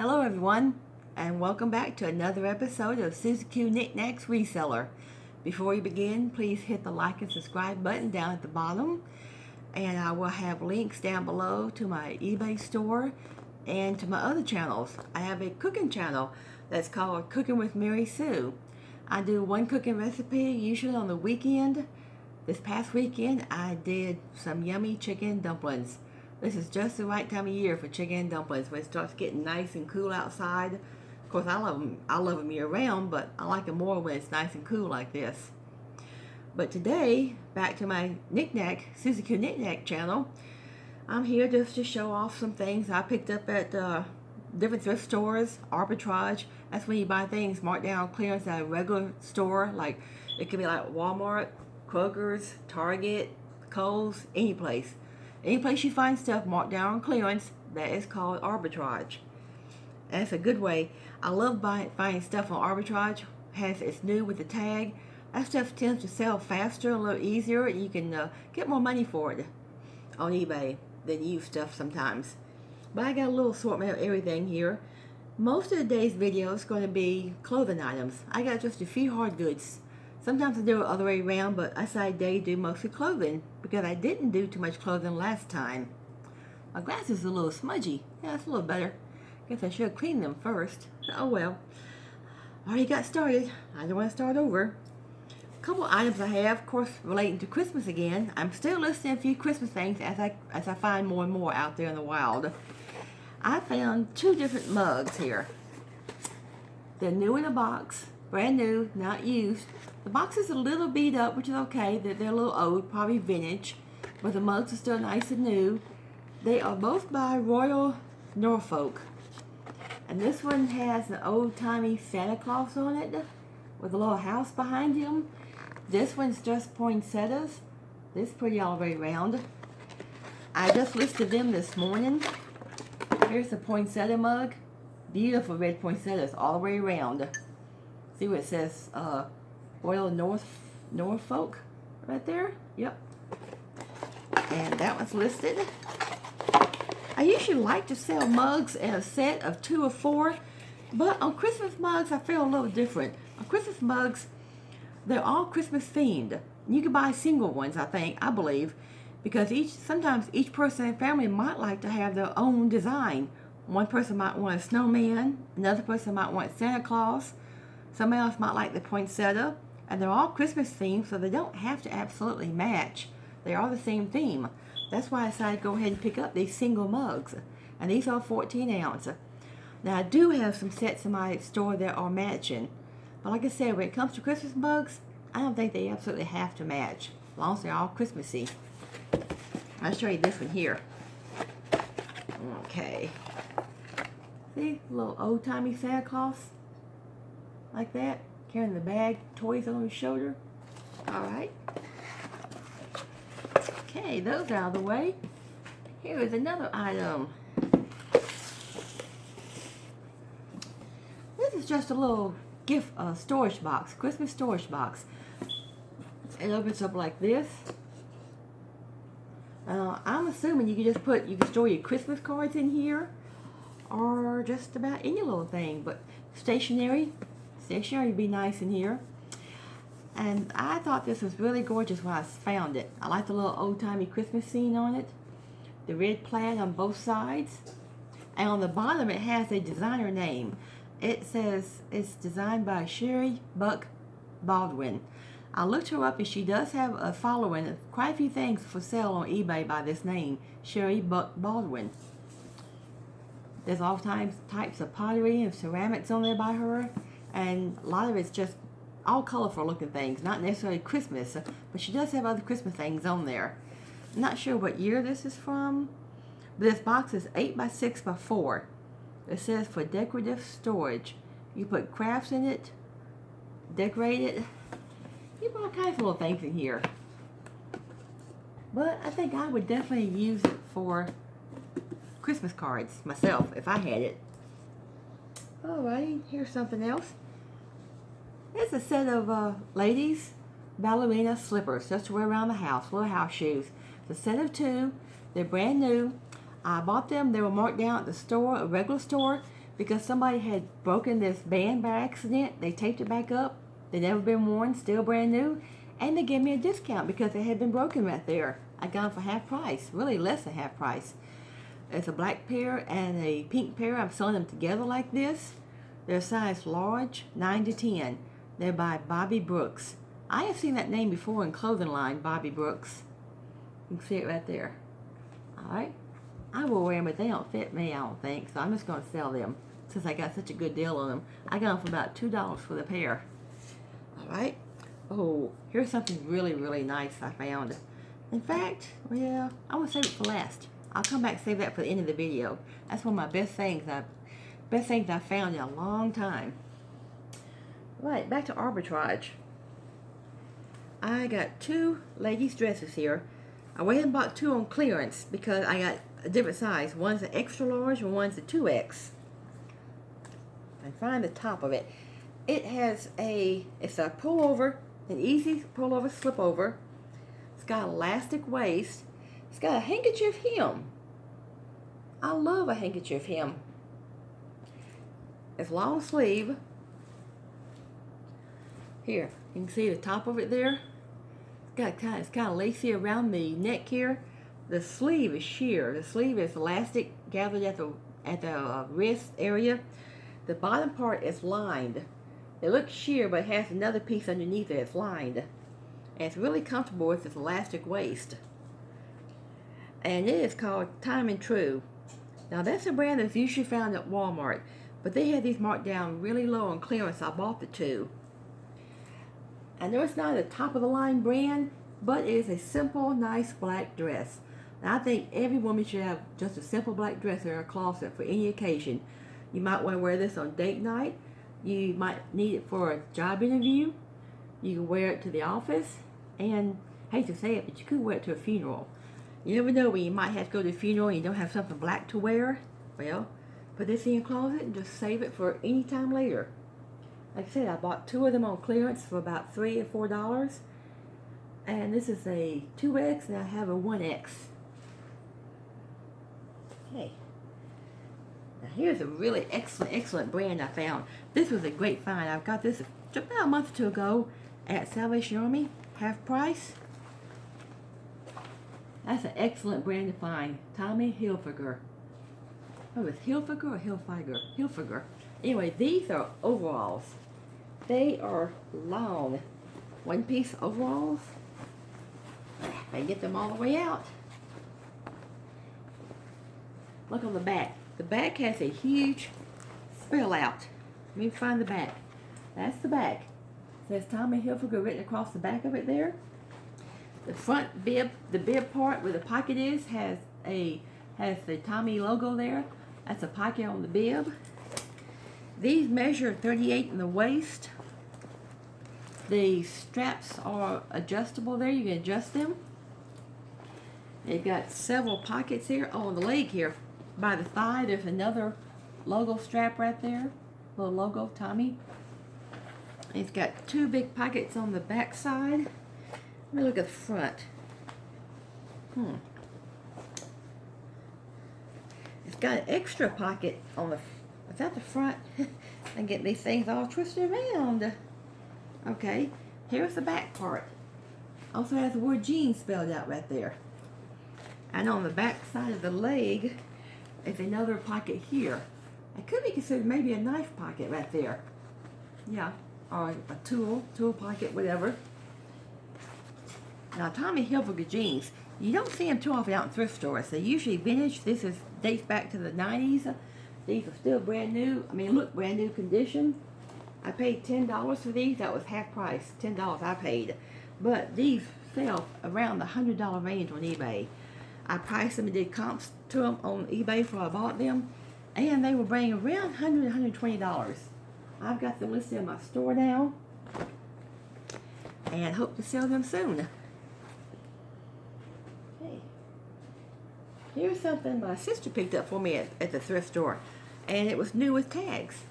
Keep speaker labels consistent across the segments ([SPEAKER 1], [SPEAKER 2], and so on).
[SPEAKER 1] Hello everyone, and welcome back to another episode of SuzyqKnickKnacks Reseller. Before we begin, please hit the like and subscribe button down at the bottom, and I will have links down below to my eBay store and to my other channels. I have a cooking channel that's called Cooking with MARYSUE. I do one cooking recipe usually on the weekend. This past weekend I did some yummy chicken dumplings. This is just the right time of year for chicken dumplings when it starts getting nice and cool outside. Of course, I love them year round, but I like them more when it's nice and cool like this. But today, back to my SuzyqKnickKnack channel, I'm here just to show off some things I picked up at different thrift stores, arbitrage. That's when you buy things marked down on clearance at a regular store, like it could be like Walmart, Kroger's, Target, Kohl's, any place. Any place you find stuff marked down on clearance, that is called arbitrage. And it's a good way. I love finding stuff on arbitrage. It's new with the tag. That stuff tends to sell faster, a little easier, and you can get more money for it on eBay than used stuff sometimes. But I got a little assortment of everything here. Most of today's video is going to be clothing items. I got just a few hard goods. Sometimes I do it the other way around, but I decided today to do mostly clothing because I didn't do too much clothing last time. My glasses are a little smudgy. Yeah, it's a little better. Guess I should clean them first. Oh well. Already got started. I don't want to start over. A couple items I have, of course, relating to Christmas again. I'm still listing a few Christmas things as I find more and more out there in the wild. I found two different mugs here. They're new in a box. Brand new, not used. The box is a little beat up, which is okay. They're a little old, probably vintage, but the mugs are still nice and new. They are both by Royal Norfolk. And this one has an old-timey Santa Claus on it with a little house behind him. This one's just poinsettias. This is pretty all the way around. I just listed them this morning. Here's the poinsettia mug. Beautiful red poinsettias all the way around. See what it says, Royal Norfolk right there? Yep. And that one's listed. I usually like to sell mugs in a set of 2 or 4, but on Christmas mugs I feel a little different. On Christmas mugs, they're all Christmas themed. You can buy single ones, I believe, because sometimes each person in the family might like to have their own design. One person might want a snowman, another person might want Santa Claus. Somebody else might like the poinsettia, and they're all Christmas themed, so they don't have to absolutely match. They are the same theme. That's why I decided to go ahead and pick up these single mugs, and these are 14 ounce. Now I do have some sets in my store that are matching, but like I said, when it comes to Christmas mugs, I don't think they absolutely have to match, as long as they're all Christmassy. I'll show you this one here. Okay. See, a little old-timey Santa Claus. Like that, carrying the bag, toys on his shoulder. Alright. Okay, those out of the way. Here is another item. This is just a little gift storage box, Christmas storage box. It opens up like this. I'm assuming you can store your Christmas cards in here, or just about any little thing, but stationery would be nice in here. And I thought this was really gorgeous when I found it. I like the little old-timey Christmas scene on it. The red plaid on both sides. And on the bottom it has a designer name. It says it's designed by Sherry Buck Baldwin. I looked her up and she does have a following. Quite a few things for sale on eBay by this name, Sherry Buck Baldwin. There's all types of pottery and ceramics on there by her. And a lot of it's just all colorful looking things, not necessarily Christmas, but she does have other Christmas things on there. I'm not sure what year this is from, but this box is 8 by 6 by 4. It says for decorative storage. You put crafts in it, decorate it. You put all kinds of little things in here. But I think I would definitely use it for Christmas cards myself if I had it. Alrighty, here's something else. It's a set of ladies' ballerina slippers just to wear around the house, little house shoes. It's a set of 2. They're brand new. I bought them. They were marked down at the store, a regular store, because somebody had broken this band by accident. They taped it back up. They'd never been worn, still brand new. And they gave me a discount because it had been broken right there. I got them for half price, really less than half price. It's a black pair and a pink pair. I'm selling them together like this. They're size large, 9 to 10. They're by Bobby Brooks. I have seen that name before in clothing line, Bobby Brooks. You can see it right there. Alright. I will wear them, but they don't fit me, I don't think. So I'm just going to sell them since I got such a good deal on them. I got them for about $2 for the pair. Alright. Oh, here's something really, really nice I found. In fact, well, I want to save it for last. I'll come back and save that for the end of the video. That's one of my best things I've found in a long time. Right, back to arbitrage. I got 2 ladies' dresses here. I went and bought 2 on clearance because I got a different size. One's an extra large and one's a 2X. And find the top of it. It's a pullover, an easy pullover slip over. It's got an elastic waist. It's got a handkerchief hem. I love a handkerchief hem. It's long sleeve. Here, you can see the top of it there. It's kind of lacy around the neck here. The sleeve is sheer. The sleeve is elastic, gathered at the wrist area. The bottom part is lined. It looks sheer, but it has another piece underneath it. It's lined. And it's really comfortable with this elastic waist. And it is called Time and True. Now that's a brand that's usually found at Walmart, but they had these marked down really low on clearance. I bought the 2. I know it's not a top of the line brand, but it is a simple, nice black dress. Now I think every woman should have just a simple black dress in her closet for any occasion. You might want to wear this on date night. You might need it for a job interview. You can wear it to the office. And I hate to say it, but you could wear it to a funeral. You never know when you might have to go to a funeral and you don't have something black to wear. Well, put this in your closet and just save it for any time later. Like I said, I bought 2 of them on clearance for about $3 or $4. And this is a 2X and I have a 1X. Okay. Now here's a really excellent brand I found. This was a great find. I've got this about a month or 2 ago at Salvation Army, half price. That's an excellent brand to find. Tommy Hilfiger. Oh, it's Hilfiger or Hilfiger? Hilfiger. Anyway, these are overalls. They are long, one-piece overalls. I get them all the way out. Look on the back. The back has a huge spill out. Let me find the back. That's the back. It says Tommy Hilfiger written across the back of it there. The front bib, the bib part where the pocket is, has the Tommy logo there. That's a pocket on the bib. These measure 38 in the waist. The straps are adjustable there. You can adjust them. They've got several pockets here. Oh, on the leg here, by the thigh, there's another logo strap right there. Little logo, Tommy. It's got 2 big pockets on the back side. Let me look at the front. It's got an extra pocket on the. Is that the front? I get these things all twisted around. Okay, here's the back part. Also has the word jeans spelled out right there. And on the back side of the leg is another pocket here. It could be considered maybe a knife pocket right there. Yeah, or a tool pocket, whatever. Now, Tommy Hilfiger jeans, you don't see them too often out in thrift stores. They're usually vintage. This dates back to the 90s. These are still brand new. I mean, look, brand new condition. I paid $10 for these. That was half price. $10 I paid. But these sell around the $100 range on eBay. I priced them and did comps to them on eBay before I bought them. And they were bringing around $100 to $120. I've got them listed in my store now. And hope to sell them soon. Okay. Here's something my sister picked up for me at the thrift store. And it was new with tags.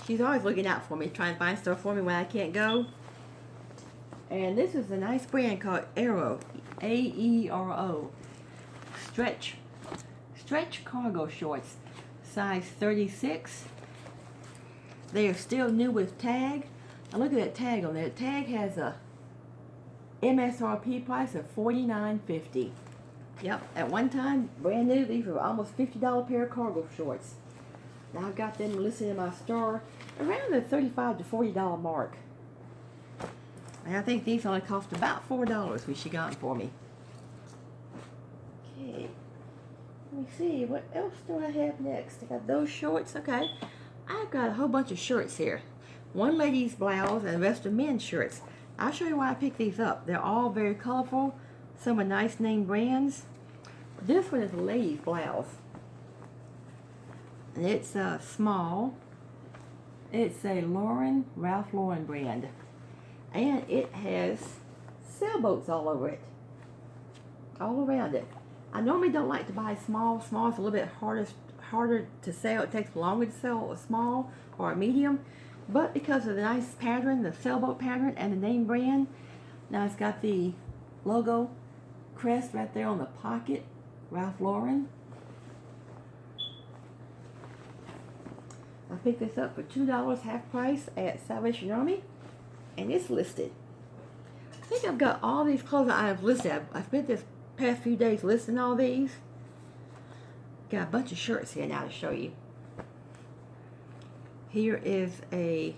[SPEAKER 1] She's always looking out for me, trying to find stuff for me when I can't go. And this is a nice brand called Aero. A-E-R-O. Stretch cargo shorts. size 36. They are still new with tag. Now look at that tag on there. The tag has a MSRP price of $49.50. Yep, at one time, brand new, these were almost $50 pair of cargo shorts. Now I've got them listed in my store around the $35 to $40 mark. And I think these only cost about $4 when she got them for me. Okay, let me see, what else do I have next? I got those shorts, okay. I've got a whole bunch of shirts here. One lady's blouse and the rest are men's shirts. I'll show you why I picked these up. They're all very colorful. Some are nice name brands. This one is a lady's blouse. And it's small. It's a Ralph Lauren brand. And it has sailboats all over it. All around it. I normally don't like to buy small. Small is a little bit harder to sell. It takes longer to sell a small or a medium. But because of the nice pattern, the sailboat pattern, and the name brand, now it's got the logo crest right there on the pocket, Ralph Lauren. I picked this up for $2 half price at Salvation Army, and it's listed. I think I've got all these clothing items listed. I spent this past few days listing all these. Got a bunch of shirts here now to show you. Here is a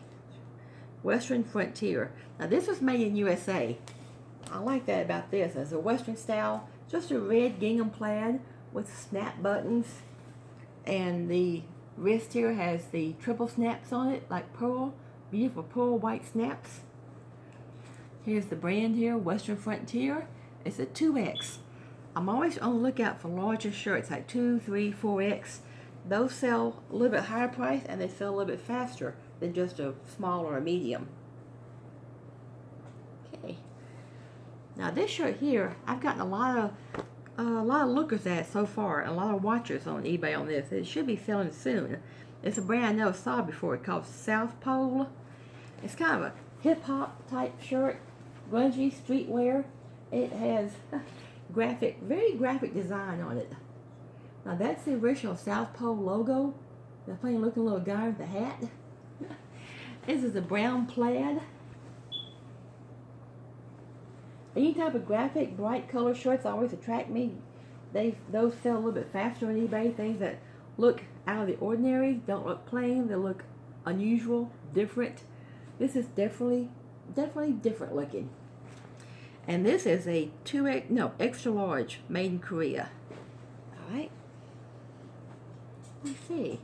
[SPEAKER 1] Western Frontier. Now this was made in USA. I like that about this. It's a Western style, just a red gingham plaid with snap buttons. And the wrist here has the triple snaps on it, like pearl, beautiful pearl white snaps. Here's the brand here, Western Frontier. It's a 2X. I'm always on the lookout for larger shirts, like 2, 3, 4X. Those sell a little bit higher price and they sell a little bit faster than just a small or a medium. Okay. Now this shirt here, I've gotten a lot of lookers at it so far, a lot of watchers on eBay on this. It should be selling soon. It's a brand I never saw before. It's called South Pole. It's kind of a hip hop type shirt, grungy streetwear. It has very graphic design on it. Now that's the original South Pole logo. The funny looking little guy with the hat. This is a brown plaid. Any type of graphic, bright color shirts always attract me. Those sell a little bit faster on eBay. Things that look out of the ordinary, don't look plain, they look unusual, different. This is definitely different looking. And this is a extra large, made in Korea. All right. Let's see.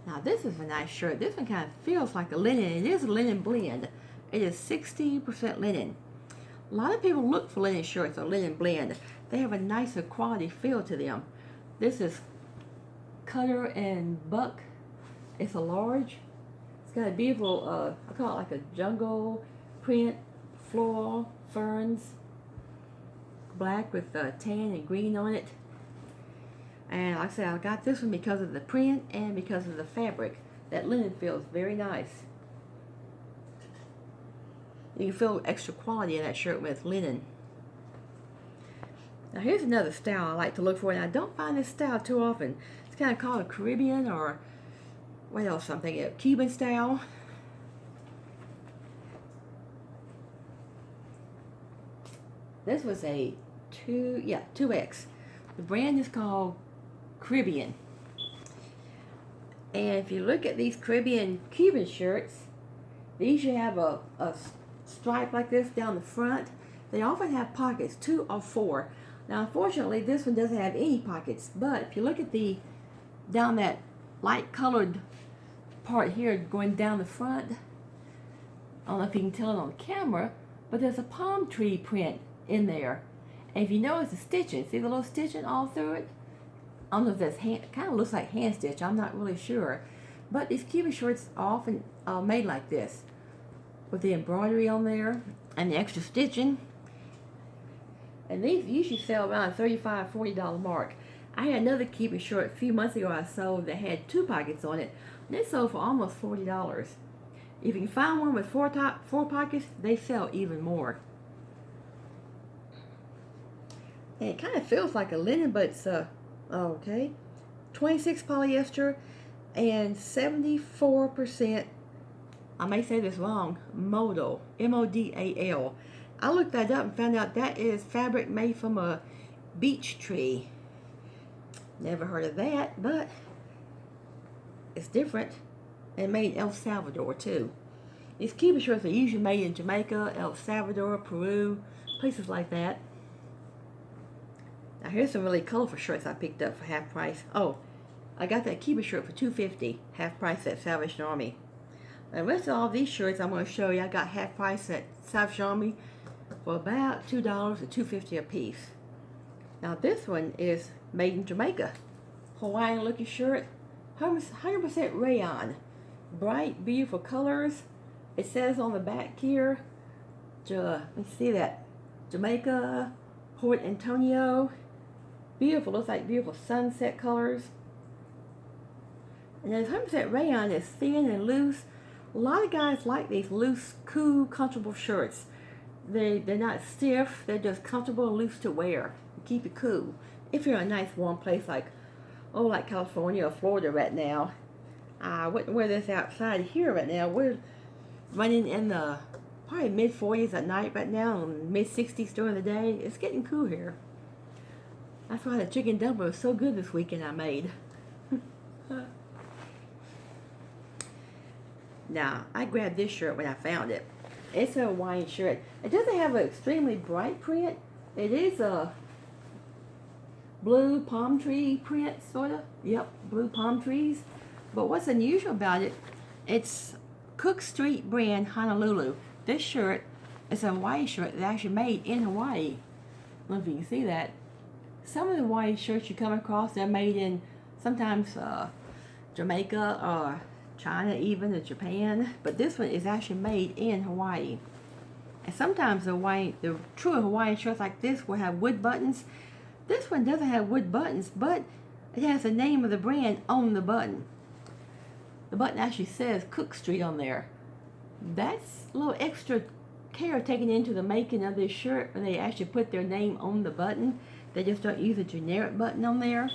[SPEAKER 1] Now this is a nice shirt. This one kind of feels like a linen. It is a linen blend. It is 60% linen. A lot of people look for linen shirts or linen blend. They have a nicer quality feel to them. This is Cutter and Buck. It's a large. It's got a beautiful, I call it like a jungle print, floral, ferns, black with tan and green on it. And like I said, I got this one because of the print and because of the fabric. That linen feels very nice. You can feel extra quality in that shirt with linen. Now here's another style I like to look for, and I don't find this style too often. It's kind of called a Caribbean, or what else I'm thinking of, Cuban style. This was a 2X. The brand is called Caribbean. And if you look at these Caribbean Cuban shirts, these you have a stripe like this down the front. They often have pockets, 2 or 4. Now unfortunately this one doesn't have any pockets, but if you look at down that light colored part here going down the front, I don't know if you can tell it on the camera, but there's a palm tree print in there. And if you notice the stitching, see the little stitching all through it? I don't know if that's kind of looks like hand stitch, I'm not really sure. But these Cuban shirts are often made like this, with the embroidery on there and the extra stitching. And these usually sell around $35, $40 mark. I had another Cuban shirt a few months ago I sold that had 2 pockets on it. And they sold for almost $40. If you can find one with 4 pockets, they sell even more. And it kind of feels like a linen, but it's okay. 26 polyester, and 74%, I may say this wrong, modal, M-O-D-A-L. I looked that up and found out that is fabric made from a beech tree. Never heard of that, but it's different, and made in El Salvador too. These Cuban shirts are usually made in Jamaica, El Salvador, Peru, places like that. Now here's some really colorful shirts I picked up for half price. Oh, I got that Cuban shirt for $2.50, half price at Salvation Army. The rest of all these shirts I'm going to show you, I got half price at Salvation Army for about $2 to $2.50 a piece. Now this one is made in Jamaica. Hawaiian looking shirt, 100% rayon. Bright, beautiful colors. It says on the back here, let me see that, Jamaica, Port Antonio. Beautiful, looks like beautiful sunset colors. And there's 100% rayon. It's thin and loose. A lot of guys like these loose, cool, comfortable shirts. They're not stiff. They're just comfortable and loose to wear. Keep it cool. If you're in a nice warm place like California or Florida right now, I wouldn't wear this outside here right now. We're running in the probably mid-40s at night right now and mid-60s during the day. It's getting cool here. That's why the chicken dumpling was so good this weekend I made. Now, I grabbed this shirt when I found it. It's a Hawaiian shirt. It doesn't have an extremely bright print. It is a blue palm tree print, sort of. Yep, blue palm trees. But what's unusual about it, it's Cook Street brand Honolulu. This shirt is a Hawaii shirt that's actually made in Hawaii. I don't know if you can see that. Some of the Hawaii shirts you come across, they're made in sometimes Jamaica or China even, or Japan. But this one is actually made in Hawaii. And sometimes the true Hawaiian shirts like this will have wood buttons. This one doesn't have wood buttons, but it has the name of the brand on the button. The button actually says Cook Street on there. That's a little extra care taken into the making of this shirt when they actually put their name on the button. They just don't use a generic button on there.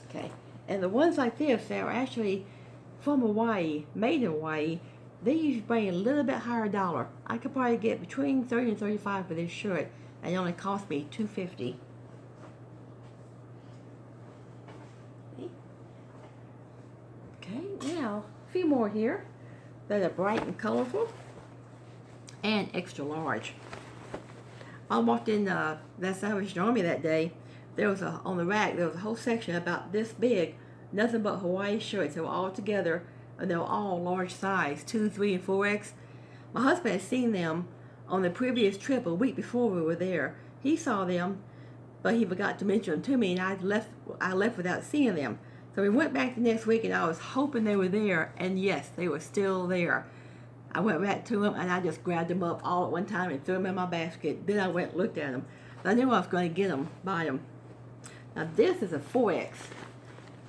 [SPEAKER 1] Okay, and the ones like this that are actually from Hawaii, made in Hawaii, they usually bring a little bit higher dollar. I could probably get between $30 and $35 for this shirt, and it only cost me $2.50. Okay, now a few more here that are bright and colorful and extra large. I walked in that Salvation Army that day. There was on the rack, there was a whole section about this big, nothing but Hawaii shirts. They were all together, and they were all large size, 2, 3, and 4X. My husband had seen them on the previous trip a week before we were there. He saw them, but he forgot to mention them to me, and I left without seeing them. So we went back the next week, and I was hoping they were there, and yes, they were still there. I went back to them, and I just grabbed them up all at one time and threw them in my basket. Then I went and looked at them. I knew I was going to get them, buy them. Now this is a 4X.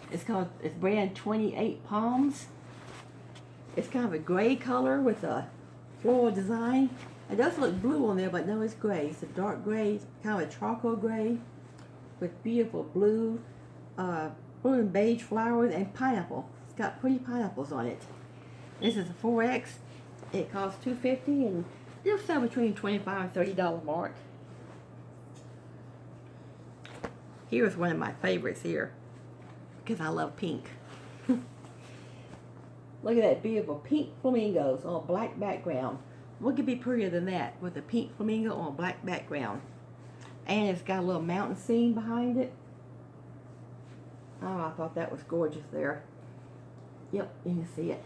[SPEAKER 1] It's brand 28 Palms. It's kind of a gray color with a floral design. It does look blue on there, but no, it's gray. It's a dark gray, kind of a charcoal gray with beautiful blue and beige flowers and pineapple. It's got pretty pineapples on it. This is a 4X. It costs $2.50, and it'll sell between $25 and $30 mark. Here's one of my favorites here, because I love pink. Look at that beautiful pink flamingos on a black background. What could be prettier than that with a pink flamingo on a black background? And it's got a little mountain scene behind it. Oh, I thought that was gorgeous there. Yep, you can see it.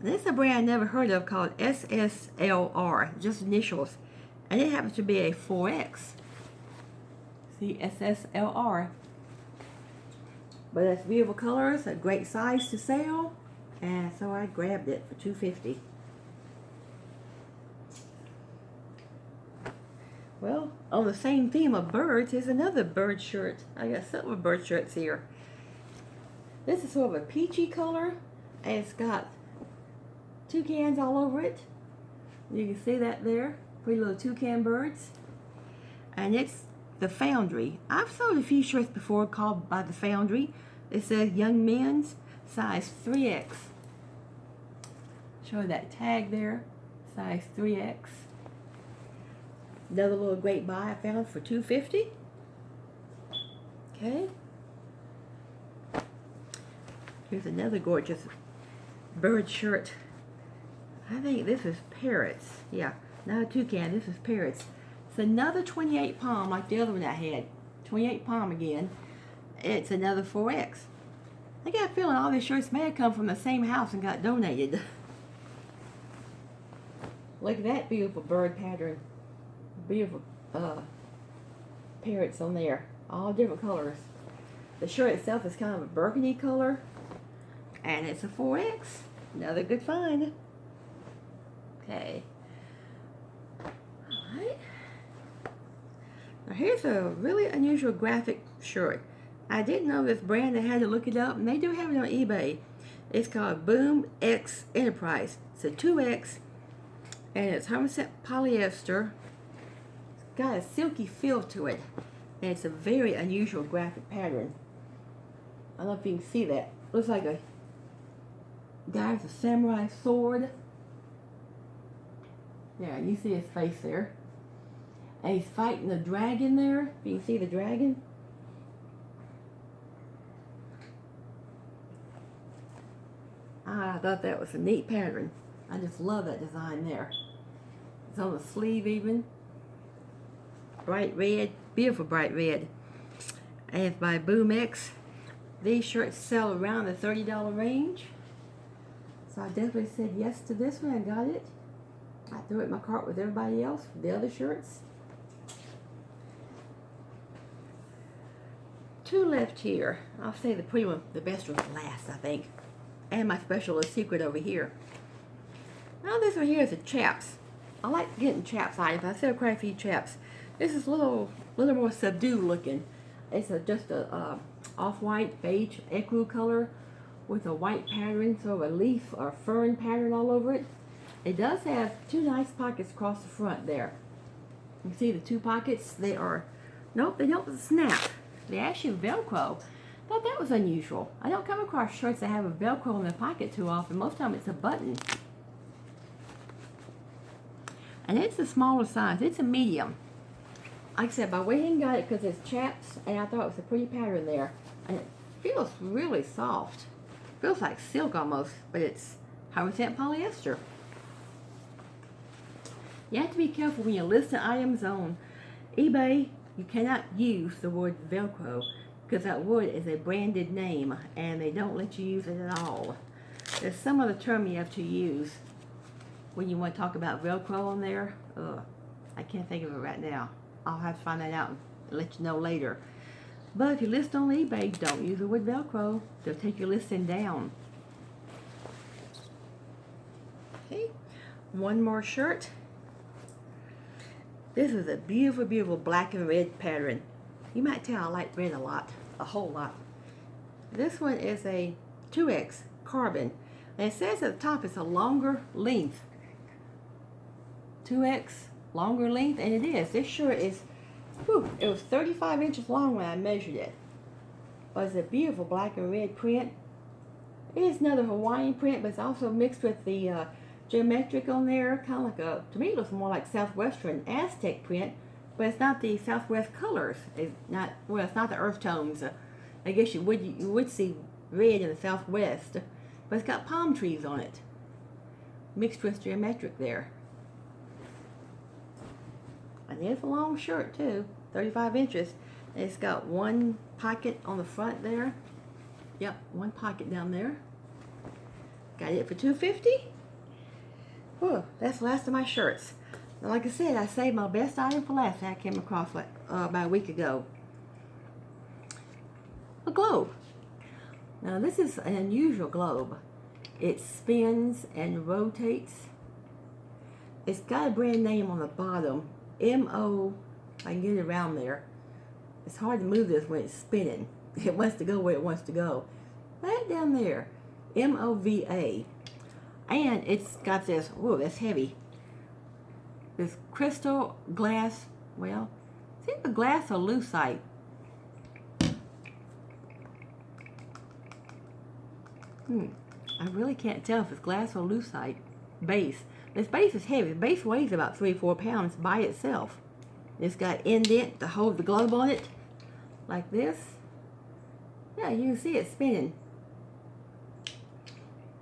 [SPEAKER 1] This is a brand I never heard of called SSLR, just initials. And it happens to be a 4X. See, SSLR. But it's beautiful colors, a great size to sell. And so I grabbed it for $2.50. Well, on the same theme of birds, is another bird shirt. I got several bird shirts here. This is sort of a peachy color, and it's got toucans all over it. You can see that there, pretty little toucan birds. And it's the Foundry. I've sold a few shirts before called by the Foundry. It says young men's, size 3X. Show that tag there, size 3X. Another little great buy I found for $2.50. Okay. Here's another gorgeous bird shirt. I think this is Parrots. Yeah, not a toucan, this is Parrots. It's another 28 palm like the other one I had. 28 palm again. It's another 4X. I got a feeling all these shirts may have come from the same house and got donated. Look at that beautiful bird pattern. Beautiful parrots on there. All different colors. The shirt itself is kind of a burgundy color. And it's a 4X. Another good find. Okay. Alright. Now here's a really unusual graphic shirt. I didn't know this brand. I had to look it up, and they do have it on eBay. It's called Boom X Enterprise. It's a 2X, and it's 100% polyester. It's got a silky feel to it, and it's a very unusual graphic pattern. I don't know if you can see that. Looks like a guy with a samurai sword. Yeah, you see his face there. And he's fighting a dragon there. You can see the dragon. I thought that was a neat pattern. I just love that design there. It's on the sleeve even. Bright red, beautiful bright red. And it's by Boom X. These shirts sell around the $30 range. So I definitely said yes to this one. I got it. I threw it in my cart with everybody else for the other shirts. Two left here. I'll say the pretty one, the best one for last, I think. And my special secret over here. Now this one here is a Chaps. I like getting Chaps items. I sell quite a few Chaps. This is a little more subdued looking. It's just a off-white beige ecru color with a white pattern, so a leaf or fern pattern all over it. It does have two nice pockets across the front there. You see the two pockets? They are, nope, they don't snap. They actually Velcro. Thought that was unusual. I don't come across shirts that have a Velcro in the pocket too often. Most of the time it's a button. And it's a smaller size. It's a medium. Like I said, I went and got it because it's Chaps, and I thought it was a pretty pattern there. And it feels really soft. Feels like silk almost, but it's 100% polyester. You have to be careful when you're listing items on eBay. You cannot use the word Velcro because that word is a branded name and they don't let you use it at all. There's some other term you have to use when you want to talk about Velcro on there. I can't think of it right now. I'll have to find that out and let you know later. But if you list on eBay, don't use the word Velcro. They'll take your listing down. Okay, one more shirt. This is a beautiful, beautiful black and red pattern. You might tell I like red a lot, a whole lot. This one is a 2X carbon. And it says at the top it's a longer length. 2X, longer length, and it is. This shirt is, it was 35 inches long when I measured it. But it's a beautiful black and red print. It is another Hawaiian print, but it's also mixed with the geometric on there, kind of like a, to me it looks more like Southwestern Aztec print, but it's not the Southwest colors. It's not, well, it's not the earth tones. I guess you would see red in the Southwest, but it's got palm trees on it, mixed with geometric there. And it's a long shirt too, 35 inches. And it's got one pocket on the front there. Yep, one pocket down there. Got it for $2.50. Oh, that's the last of my shirts. Now, like I said, I saved my best item for last that I came across like about a week ago. A globe. Now this is an unusual globe. It spins and rotates. It's got a brand name on the bottom. M-O, I can get it around there. It's hard to move this when it's spinning. It wants to go where it wants to go. Right down there. M-O-V-A. And it's got this, whoa, that's heavy. This crystal glass, well, See the glass or lucite? I really can't tell if it's glass or lucite base. This base is heavy. The base weighs about 3-4 pounds by itself. It's got indent to hold the globe on it, like this. Yeah, you can see it spinning.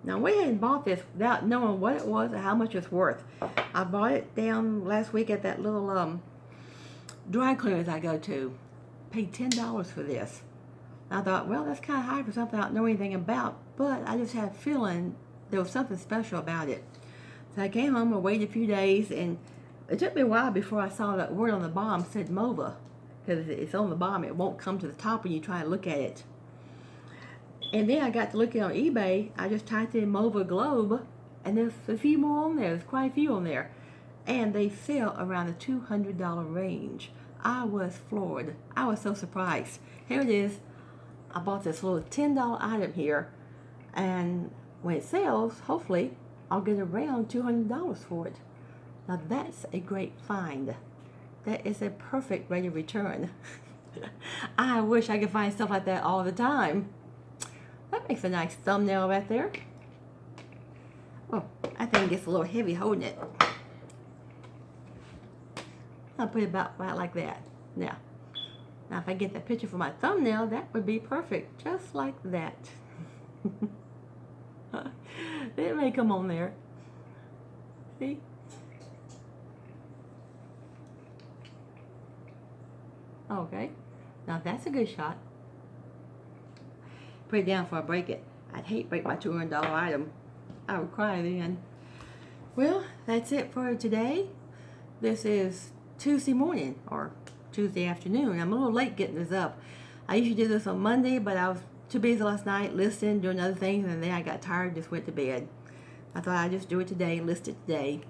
[SPEAKER 1] Now, I went ahead and bought this without knowing what it was or how much it's worth. I bought it down last week at that little dry cleaners I go to. Paid $10 for this. I thought, well, that's kind of high for something I don't know anything about, but I just had a feeling there was something special about it. So I came home and waited a few days, and it took me a while before I saw that word on the bottom said MOVA, because it's on the bottom. It won't come to the top when you try to look at it. And then I got to looking on eBay. I just typed in MOVA Globe, and there's a few more on there. There's quite a few on there. And they sell around the $200 range. I was floored. I was so surprised. Here it is. I bought this little $10 item here, and when it sells, hopefully, I'll get around $200 for it. Now that's a great find. That is a perfect rate of return. I wish I could find stuff like that all the time. That makes a nice thumbnail right there. Oh, I think it gets a little heavy holding it. I'll put it about right like that. Now if I get that picture for my thumbnail, that would be perfect. Just like that. It may come on there. See? Okay. Now that's a good shot. Put it down before I break it. I'd hate to break my $200 item. I would cry then. Well, that's it for today. This is Tuesday morning, or Tuesday afternoon. I'm a little late getting this up. I usually do this on Monday, but I was too busy last night listening, doing other things, and then I got tired and just went to bed. I thought I'd just do it today, list it today.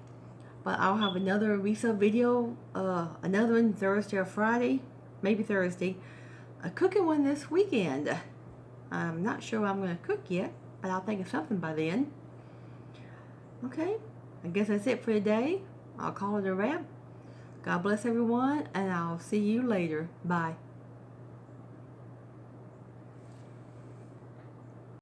[SPEAKER 1] But I'll have another resale video, another one Thursday or Friday, maybe Thursday. A cooking one this weekend. I'm not sure what I'm going to cook yet, but I'll think of something by then. Okay, I guess that's it for today. I'll call it a wrap. God bless everyone, and I'll see you later. Bye.